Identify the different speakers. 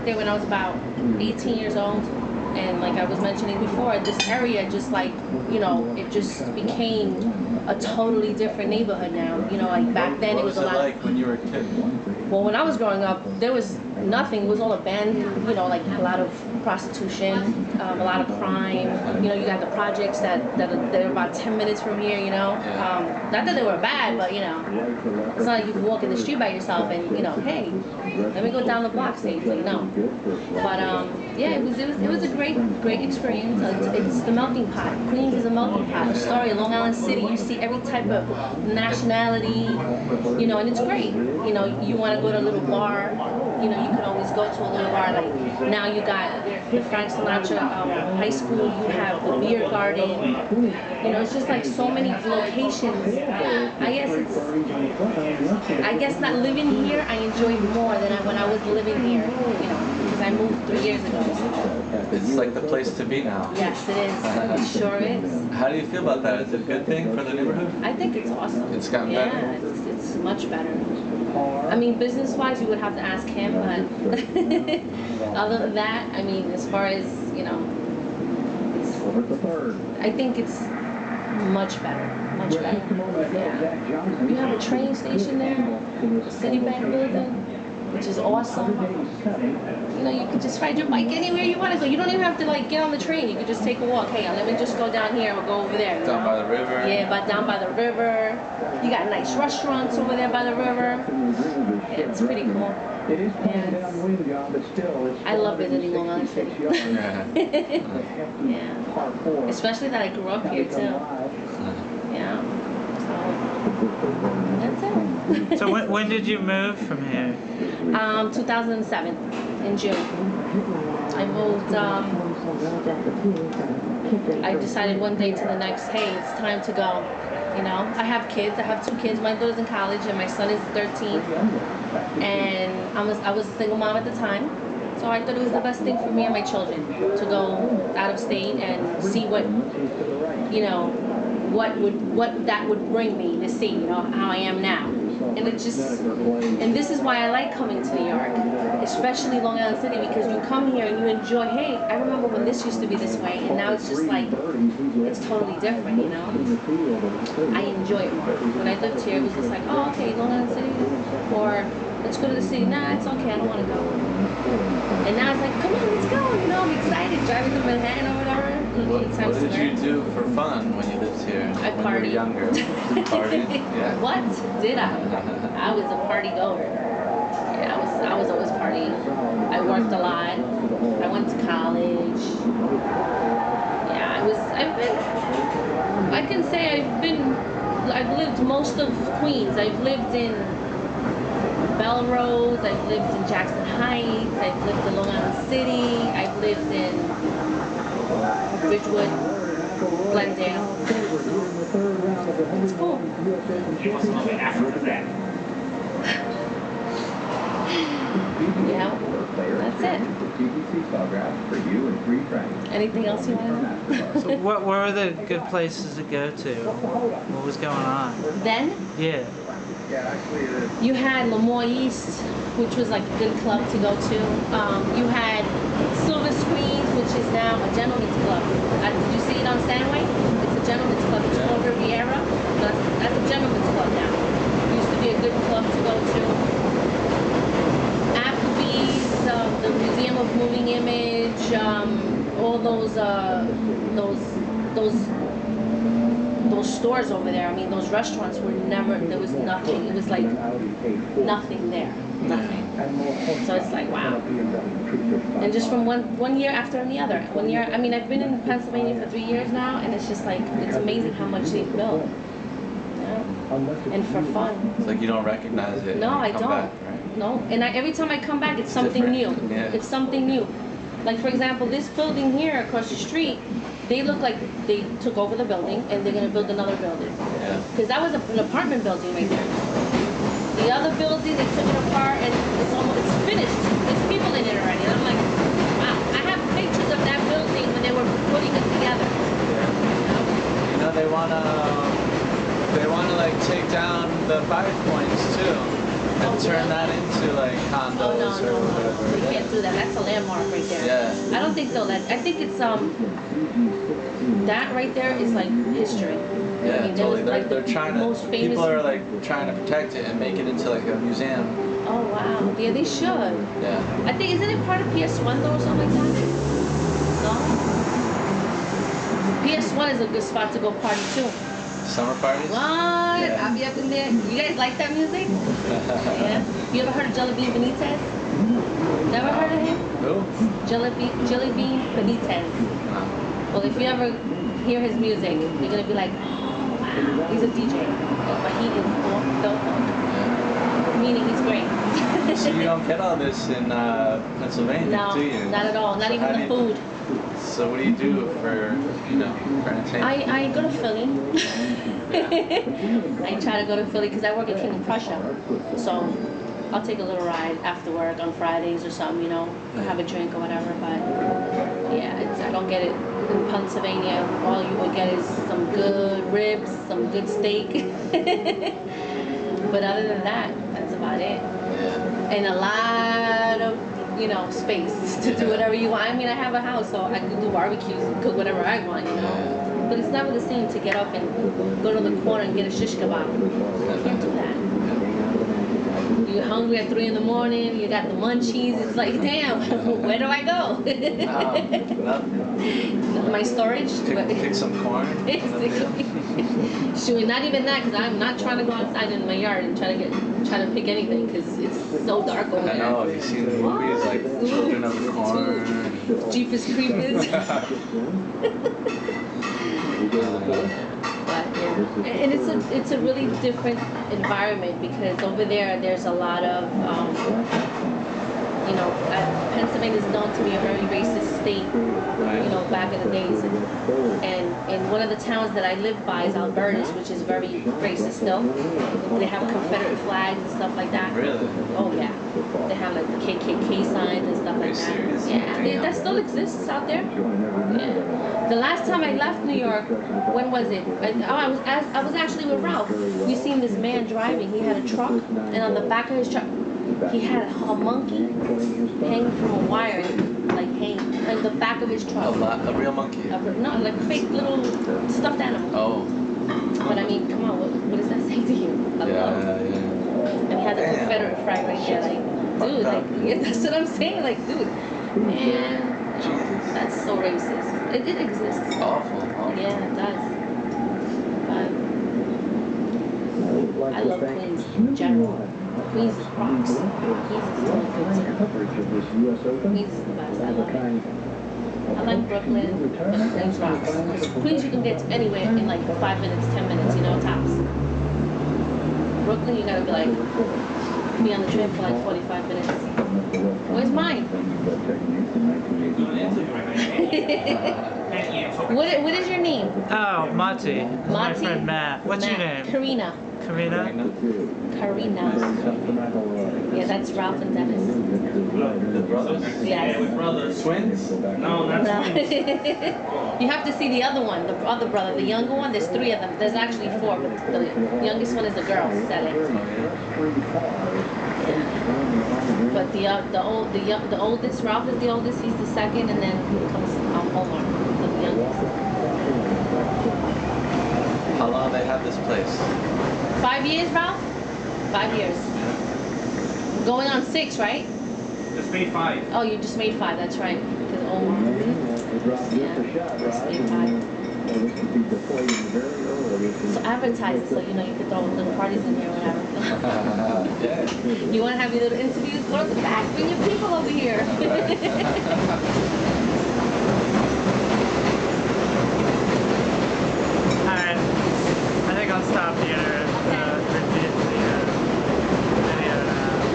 Speaker 1: there when I was about 18 years old. And like I was mentioning before, this area just like, you know, it just became a totally different neighborhood now. You know, like back then it was a lot.
Speaker 2: What was it like when you were a kid?
Speaker 1: Well, when I was growing up, there was nothing. It was all abandoned. You know, like a lot of prostitution, a lot of crime. You know, you got the projects that are about 10 minutes from here. You know, not that they were bad, but you know, it's not like you can walk in the street by yourself and you know, hey, let me go down the block safely. No, but yeah, it was a great experience. It's the melting pot. Queens is a melting pot. Astoria, Long Island City. You see every type of nationality. You know, and it's great. You know, you want to go to a little bar, you know, you can always go to a little bar. Like now you got the Frank Sinatra High School, you have the beer garden. You know, it's just like so many locations. I guess not living here, I enjoy it more than when I was living here. You know, because I moved 3 years ago.
Speaker 2: It's like the place to be now.
Speaker 1: Yes, it is. It sure is.
Speaker 2: How do you feel about that? Is it a good thing for the neighborhood?
Speaker 1: I think it's awesome.
Speaker 2: It's gotten better?
Speaker 1: Yeah, it's much better. I mean, business-wise, you would have to ask him, but other than that, I mean, as far as, you know, I think it's much better. Much better. Yeah. You have a train station there, the Citibank building, which is awesome. You know, you could just ride your bike anywhere you want to go. You don't even have to like get on the train. You could just take a walk. Hey, let me just go down here or go over there.
Speaker 2: Down by the river.
Speaker 1: Yeah, but down by the river. You got nice restaurants over there by the river. Yeah, it's pretty cool. I love visiting Long Island City. Yeah. Especially that I grew up here too. Yeah. That's it.
Speaker 3: So when did you move from here?
Speaker 1: 2007, in June. I moved, I decided one day to the next, hey, it's time to go. You know, I have kids. I have 2 kids. My daughter's in college and my son is 13. And I was a single mom at the time. So I thought it was the best thing for me and my children to go out of state and see what, you know, what that would bring me to see, you know, how I am now. And it just, and this is why I like coming to New York, especially Long Island City, because you come here and you enjoy, hey, I remember when this used to be this way, and now it's just like, it's totally different, you know? I enjoy it more. When I lived here, it was just like, oh, okay, Long Island City, or let's go to the city. Nah, it's okay, I don't want to go. And now it's like, come on, let's go, you know, I'm excited, driving to Manhattan or whatever.
Speaker 2: What did you do for fun when you lived here?
Speaker 1: I partied.
Speaker 2: When you were younger? Partied? Yeah.
Speaker 1: What did I? I was a party goer. Yeah, I was always partying. I worked a lot. I went to college. Yeah, I can say I've lived most of Queens. I've lived in Belrose, I've lived in Jackson Heights, I've lived in Long Island City, I've lived in Ridgewood, Glendale. It's cool. Yeah, that's it. Anything else you want to know?
Speaker 3: So what were the good places to go to? What was going on?
Speaker 1: Then?
Speaker 3: Yeah.
Speaker 1: You had Lemoore East, which was like a good club to go to. You had Silver Screens, which is now a gentleman's club. Did you see it on Stanway? It's a gentleman's club. It's called Riviera. That's a gentleman's club now. It used to be a good club to go to. Applebee's, the Museum of Moving Image, all those stores over there. I mean, those restaurants were never, there was nothing. It was like nothing there. Nothing. So it's like, wow. And just from one year after the other. 1 year, I mean, I've been in Pennsylvania for 3 years now, and it's just like, it's amazing how much they've built. Yeah. And for fun.
Speaker 2: It's like you don't recognize it.
Speaker 1: No, I don't.
Speaker 2: Back, right?
Speaker 1: No, and every time I come back, it's something new.
Speaker 2: Yeah.
Speaker 1: It's something new. Like, for example, this building here across the street, they look like they took over the building and they're going to build another building. Because that was an apartment building right there. The other building, they took it apart and it's finished. There's people in it already. And I'm like, wow. I have pictures of that building when they were putting it together.
Speaker 2: You know, they want to like take down the 5 points too. And turn that into like condos or whatever.
Speaker 1: They can't do do that. That's a landmark right there.
Speaker 2: Yeah.
Speaker 1: I don't think they'll let. I think it's that right there is like history.
Speaker 2: Yeah,
Speaker 1: I mean,
Speaker 2: totally.
Speaker 1: like
Speaker 2: They're trying to.
Speaker 1: most famous.
Speaker 2: People are like trying to protect it and make it into like a museum.
Speaker 1: Oh wow. Yeah, they should.
Speaker 2: Yeah.
Speaker 1: I think isn't it part of PS1 though or something like that? No. PS1 is a good spot to go party too.
Speaker 2: Summer parties.
Speaker 1: What?
Speaker 2: Yeah.
Speaker 1: I'll be up in there. You guys like that music? Yeah. You ever heard of Jelly Bean Benitez? Never heard of him?
Speaker 2: Who?
Speaker 1: Jelly Bean Benitez.
Speaker 2: No.
Speaker 1: Well, if you ever hear his music, you're gonna be like, oh, wow. He's a DJ, but he is dope. Meaning he's great.
Speaker 2: So you don't get all this in Pennsylvania,
Speaker 1: No,
Speaker 2: do you?
Speaker 1: not at all. Not
Speaker 2: So
Speaker 1: even
Speaker 2: how
Speaker 1: the
Speaker 2: do you-
Speaker 1: food.
Speaker 2: So what do you do for entertainment?
Speaker 1: I go to Philly.
Speaker 2: Yeah.
Speaker 1: I try to go to Philly because I work at King of Prussia. So I'll take a little ride after work on Fridays or something, or have a drink or whatever. But yeah, I don't get it in Pennsylvania. All you will get is some good ribs, some good steak. But other than that, that's about it.
Speaker 2: Yeah.
Speaker 1: And a lot of space to do whatever you want. I mean, I have a house, so I can do barbecues and cook whatever I want, But it's never the same to get up and go to the corner and get a shish kebab. You can't do that. You're hungry at 3 in the morning, you got the munchies, it's like, damn, where do I go? My storage?
Speaker 2: Pick some corn.
Speaker 1: Shoot, not even that, because I'm not trying to go outside in my yard and try to pick anything, because it's so dark over there.
Speaker 2: I know, you've seen the movies like Children of the Corn.
Speaker 1: Jeepers Creepers. And it's a really different environment because over there's a lot of Pennsylvania is known to be a very racist state, back in the days, and one of the towns that I live by is Albertus, which is very racist still. They have Confederate flags and stuff like that.
Speaker 2: Really?
Speaker 1: Oh yeah, they have like the KKK signs and stuff like that.
Speaker 2: Serious?
Speaker 1: Yeah, that still exists out there. Yeah. The last time I left New York, when was it? I was actually with Ralph. We seen this man driving. He had a truck, and on the back of his truck, he had a monkey hanging from a wire, like hanging on the back of his truck.
Speaker 2: A real monkey?
Speaker 1: No, like a fake little stuffed animal.
Speaker 2: Oh.
Speaker 1: But I mean, come on, what does that say to you?
Speaker 2: Yeah.
Speaker 1: And he had a Confederate flag right there, like, dude, like, yeah, that's what I'm saying, like, dude, man, that's so racist. It exists.
Speaker 2: It's awful.
Speaker 1: Yeah, it does. But I love Queens in general. Queens is rocks. Queens is really good too. Queens is the best. I love it. I like Brooklyn, but Queens rocks. Queens you can get to anywhere in like 5 minutes, 10 minutes, tops. Brooklyn you gotta be on the train for like 45 minutes. Where's mine? What is your name?
Speaker 3: Oh, Monty. My
Speaker 1: Monty?
Speaker 3: friend Matt. What's your name?
Speaker 1: Karina.
Speaker 3: Karina?
Speaker 1: Karina. Yeah, that's Ralph and Dennis.
Speaker 2: The brothers?
Speaker 1: Yes.
Speaker 2: Brothers. Twins?
Speaker 4: No, not twins.
Speaker 1: You have to see the other one, the other brother, the younger one. There's 3 of them. There's actually 4, but the youngest one is a girl. Sally. But the oldest, Ralph is the oldest. He's the second, and then comes Omar, the youngest.
Speaker 2: How long they have this place?
Speaker 1: 5 years, Ralph? 5 years. Going on 6, right?
Speaker 4: Just made 5.
Speaker 1: Oh, you just made 5. That's right. Because Omar. Yeah, just made 5. So advertise it so you could throw little parties in here or whatever.
Speaker 2: Yeah.
Speaker 1: You want to have your little interviews? Go to the back. Bring your people over here.